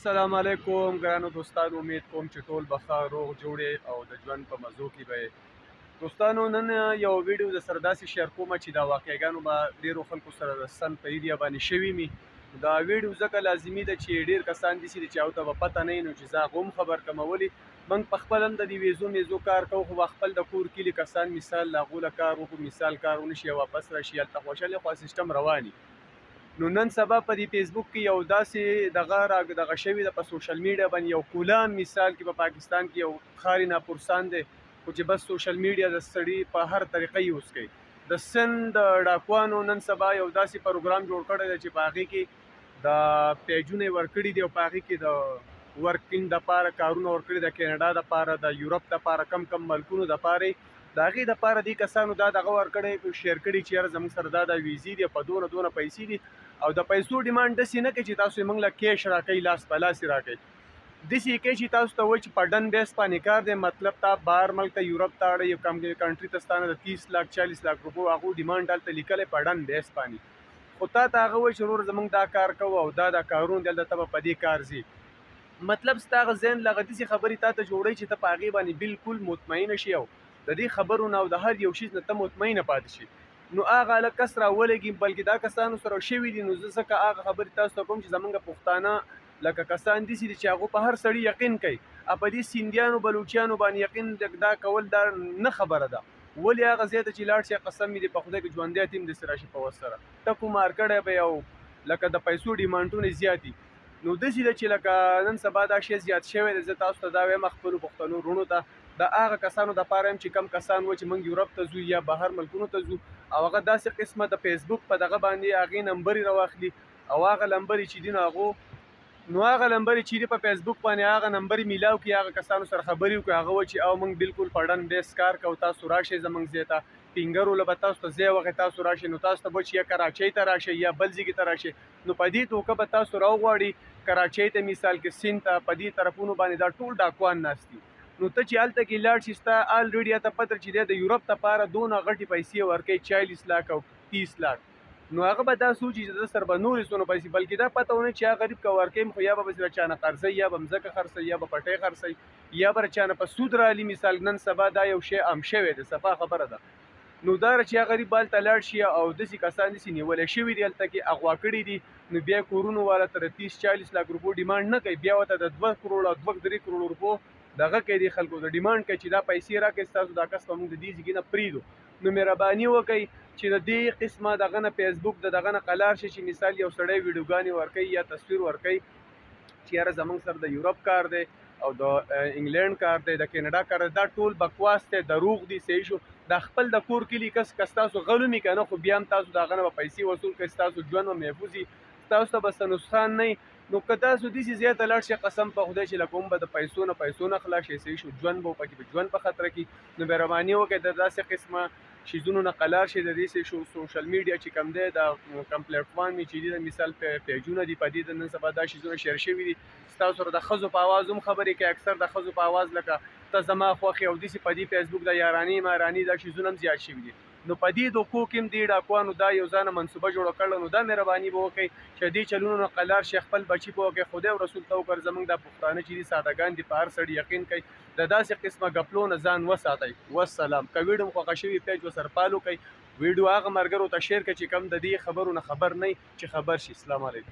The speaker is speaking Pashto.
السلام علیکم ګرانو دوستانو، امید کوم چې ټول به ښه روغ جوړې او د ژوند په مزو کې به دوستانو. نن یو ویډیو د سره داسې شیر کوم چې دا واقعیګانو به ډیرو خلکو سره د سن په ایریا باندې شوي می. دا ویډیو ځکه لازمي ده چې ډیر کسان دي چې هغه ته به پته نه وي، نو چې زه هم خبر کم ولې موږ په خپل هم د دې ویزو میزو کار کوو، خو خپل د کور کلي کسان مثال له هغو له کار وکړو، مثال کار ونه شي واپس راشي، هلته خوشحالي خوا سیسټم رواني. نو نن سبا په دې فیسبوک کې یو داسې دغه شوي ده په سوشل میډیا باندې، یو کولان مثال کې په پاکستان کې یو خاري ناپرسان دی، خو چې بس سوشل میډیا د سړي په هر طریقه یوز کوي. د سند ډاکوانو نن سبا یو داسې پروګرام جوړ کړی دی چې په هغې کې د پیجونه یې ورکړي دي او په هغې کې د ورکینګ دپاره کارونه ورکړي، د کینیډا دپاره، د یورپ دپاره، کم کم ملکونو دپاره د هغې دپاره دې کسانو دا دغه ورکړی شیر کړي چې یاره زموږ سره دا ویزې دي، په دونه پیسې دي، او د پیسو ډیمانډ داسې نه کوي چې تاسو یې موږ له کیش راکوئ، لاس په لاس یې راکوئ. داسې یې کوي چې تاسو ته وایي چې په ډن بیس باندې کار دی، مطلب تا بهر ملک ته یورپ ته اړئ، یو کنټري ته ستانه د 30 لاک 40 لاک روپو هغو ډیمانډ هلته لیکلی په ډن بیس باندې، خو تا ته هغه وایي چې ورور زموږ دا کار کوو او دا کارونه دي، هلته ته به په دې کار ځې. مطلب ستا هغه ذهن له هغه داسې خبرې تا ته جوړوي چې ته په هغې باندې بالکل مطمئنه شي او د دې خبرو نه او د هر یو شي نه ته مطمئنه پاتې شي. نو هغه هلک کس راولګي، بلکې دا کسانو سره شوي دي. نو زه ځکه هغه خبرې تاسو ته کوم چې زموږ پښتانه لکه کسان داسې دي چې هغو په هر سړي یقین کوي، په دې سیندیانو بلوچیانو باندې یقین دا کول دا نه خبره ده. ولې هغه ځای ته چې لاړ شي، قسم مې دی په خدای کې ژوندی تیم داسې راشي په وس سره ټکو مار کړی به یو لکه د پیسو ډیمانډونه زیات دي. نو داسې ده چې لکه نن سبا دا شی زیات شوی دی. زه تاسو ته دا وایم خپلو پښتنو وروڼو ته، د هغه کسانو دپاره یم چې کم کسان وایي چې موږ یورپ ته ځو یا بهر ملکونو ته ځو، او هغه داسې قسمه د فیسبوک په دغه باندې هغې نمبر یې راواخلي، او هغه نمبر یې چې دي نو هغه نمبر یې چې دي په فیسبوک باندې هغه نمبر یې میلاو کړي، هغه کسانو سره خبرې وکړي، هغه وایي چې او موږ بالکل په ډن بیس کار کوو، تاسو راشئ زموږ ځای ته، فینګر له به تاسو ته ځای وښیي، تاسو راشئ. نو تاسو ته به چې یا کراچۍ ته راشئ یا بل ځای ته راشئ، نو په دې توګه به تاسو راوغواړي کراچۍ ته، مثال کې سیند ته، په دې طرفونو باندې دا ټول ډاکوان ناست دي. نو ته چې هلته کې لاړ شي، ستا الریډي ته پته چې دی د یورپ دپاره دونه غټې پیسې ورکوي 40 لاک او 30 لاک، نو هغه به دا سوچي چې د سر به نورې څونه پیسې، بلکې دا پته ونه چې هغه غریب که ورکوي خو یا به له چا نه قرضوي، یا به مځکه خرڅوي، یا به پټۍ خرڅوي، یا به چا نه په سود رالي. مثال نن سبا دا یو شی عام شوی دی، صفا خبره ده. نو دا چې هغه غریب هلته لاړ شي او داسې کسان داسې نیولی شوي دي هلته کې اغوا کړي دي، نو بیا کورونو والا تر 30-40 لاک روپو ډیمانډ نه کوي، بیا ورته د 2 کروړ او 2-3 کروړ روپو دغه کوي، دي خلکو ته ډیمانډ کوي چې دا پیسې راکړئ، ستاسو دا کس به موږ د دې ځای نه پرېږدو. نو مهرباني وکړئ چې د دې قسمه دغه نه فیسبوک د دغه نه قلار شي، چې مثال یو سړی ویډیوګانې ورکوي یا تصویر ورکوي چې یاره زموږ سره د یورپ کار دی او د انګلینډ کار دی، د کینیډا کار دی، دا ټول بکواس دی، دروغ دی، صحیح شو. دا خپل د کور کلي کس که ستاسو غلومي که نه، خو بیا هم تاسو د هغه نه به پیسې وصول کړئ، ستاسو ژوند به محفوظ وي، ستاسو ته به څه نقصان نه وي. نو که تاسو داسې ځای ته لاړ شئ، قسم په خدای چې لکه هم به د پیسو نه خلاص شئ، صحیح شو، ژوند به پکې به ژوند په خطره کې. نو مهرباني وکړئ د داسې قسمه شیزونو نه قلار شئ. د دې سوشل میډیا چې کوم دی دا کوم پلیټفارم چې دي، د مثال پیجونه دي، په دې د نن سبا دا شیزونه شیر شوي دي. ستاسو سره د ښځو په اواز هم خبرې کوي، اکثر د ښځو په اواز لکه ته زما خوښ یې، او داسې په دې فیسبوک د یارانې مارانې دا شیزونه هم زیات شوي دي. نو په دې دوکو کې هم دې ډاکوانو دا یو ځانه منصوبه جوړه کړله. نو دا مهرباني به وکړئ چې دې چلونو نه قلار شي، خپل بچي په وکړئ، خدای او رسول ته وکړه، زموږ دا پښتانه چې دي سادهګان دي، په هر سړي یقین کوي، د داسې قسمه ګپلو نه ځان وساتئ. والسلام. که ویډیو مو خوښه شوي پیج ورسره فالو کړئ، ویډیو هغه ملګرو ته شیر کړئ چې کوم د دې خبرو نه خبر نه وي چې خبر شي. السلام علیکم.